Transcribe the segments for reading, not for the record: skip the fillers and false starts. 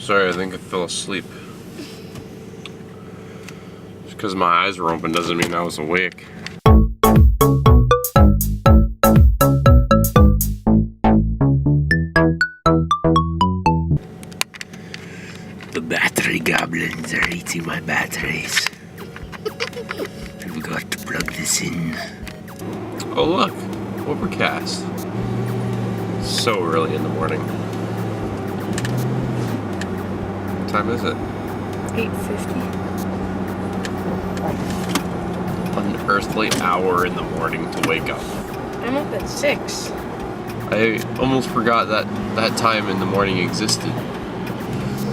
Sorry, I think I fell asleep. Just because my eyes were open doesn't mean I was awake. The battery goblins are eating my batteries. I forgot to plug this in. Oh look, overcast. So early in the morning. What time is it? 8:50. Unearthly hour in the morning to wake up. I'm up at 6. I almost forgot that time in the morning existed.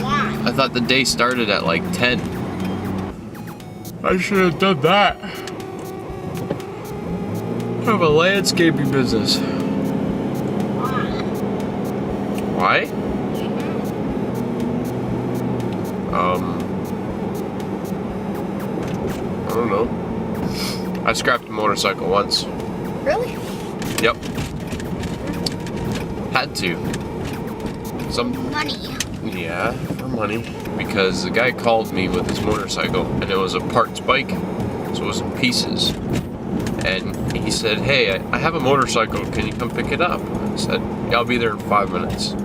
Why? I thought the day started at like 10. I should have done that. I have a landscaping business. Why? I don't know. I scrapped a motorcycle once. Really? Yep. Had to. Some money. Yeah, for money. Because the guy called me with his motorcycle, and it was a parts bike, so it was in pieces. And he said, "Hey, I have a motorcycle. Can you come pick it up?" I said, "Yeah, I'll be there in 5 minutes."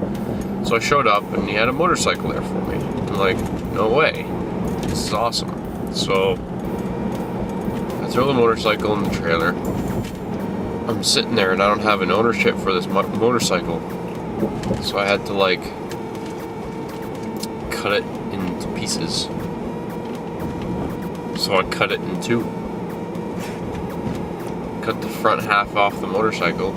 So I showed up, and he had a motorcycle there for me. I'm like, "No way. This is awesome." So I throw the motorcycle in the trailer. I'm sitting there, and I don't have an ownership for this motorcycle. So I had to, like, cut it into pieces. So I cut it in two. Cut the front half off the motorcycle.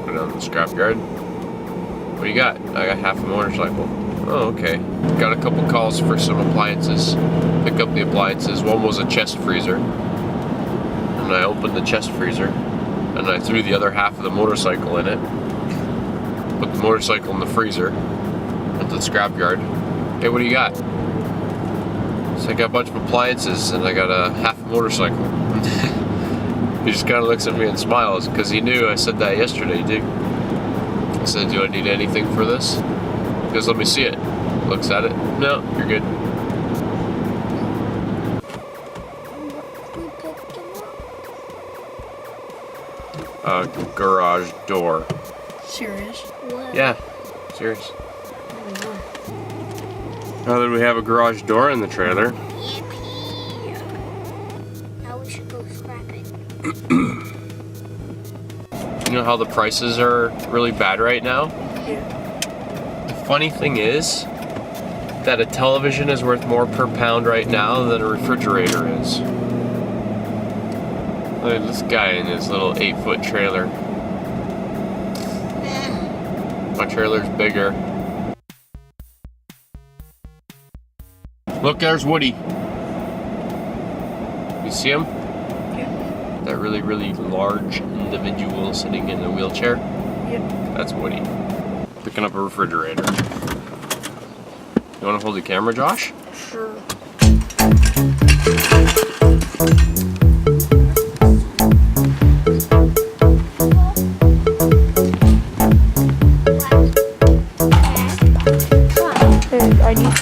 Put it on the scrapyard. What do you got? I got half a motorcycle. Oh, okay. Got a couple calls for some appliances. Pick up the appliances. One was a chest freezer. And I opened the chest freezer. And I threw the other half of the motorcycle in it. Put the motorcycle in the freezer. Went to the scrapyard. Hey, what do you got? So I got a bunch of appliances and I got a half a motorcycle. He just kind of looks at me and smiles because he knew I said that yesterday, dude. I said, "Do I need anything for this?" He goes, "Let me see it." Looks at it. "No, you're good." Garage door. Serious? What? Yeah, serious. Now that we have a garage door in the trailer. Yippee. Now we should go scrap it. You know how the prices are really bad right now? Yeah. The funny thing is that a television is worth more per pound right now than a refrigerator is. Look at this guy in his little 8-foot trailer. My trailer's bigger. Look, there's Woody. You see him? Yeah. That really, really large individual sitting in a wheelchair? Yep. That's Woody. Picking up a refrigerator. You want to hold the camera, Josh? Sure. I need.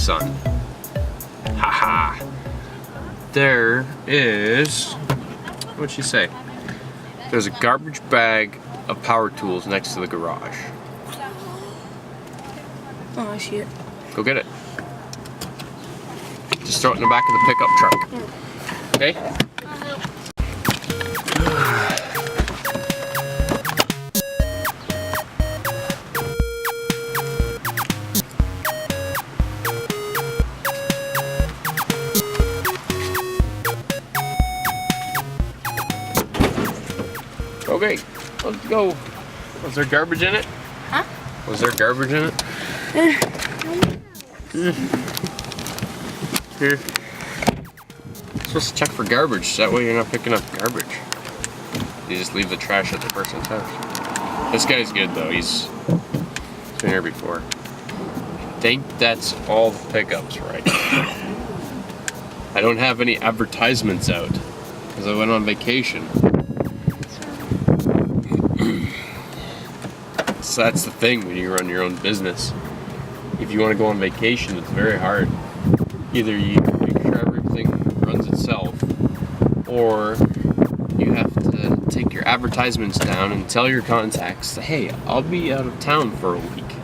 son. Haha. There is, what'd she say? There's a garbage bag of power tools next to the garage. Oh, I see it. Go get it. Just throw it in the back of the pickup truck. Okay? Okay, let's go. Was there garbage in it? Huh? Was there garbage in it? Here. You're supposed to check for garbage, that way you're not picking up garbage. You just leave the trash at the person's house. This guy's good though, he's been here before. I think that's all the pickups right now. I don't have any advertisements out because I went on vacation. So that's the thing when you run your own business. If you want to go on vacation, it's very hard. Either you make sure everything runs itself, or you have to take your advertisements down and tell your contacts, hey, I'll be out of town for a week.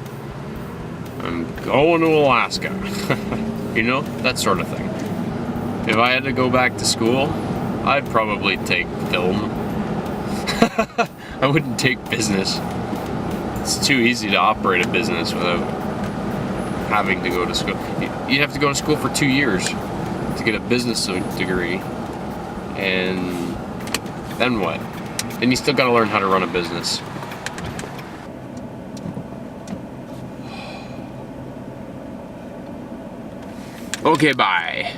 I'm going to Alaska. You know, that sort of thing. If I had to go back to school, I'd probably take film. I wouldn't take business. It's too easy to operate a business without having to go to school. You'd have to go to school for 2 years to get a business degree, and then what? Then you still gotta learn how to run a business. Okay, bye.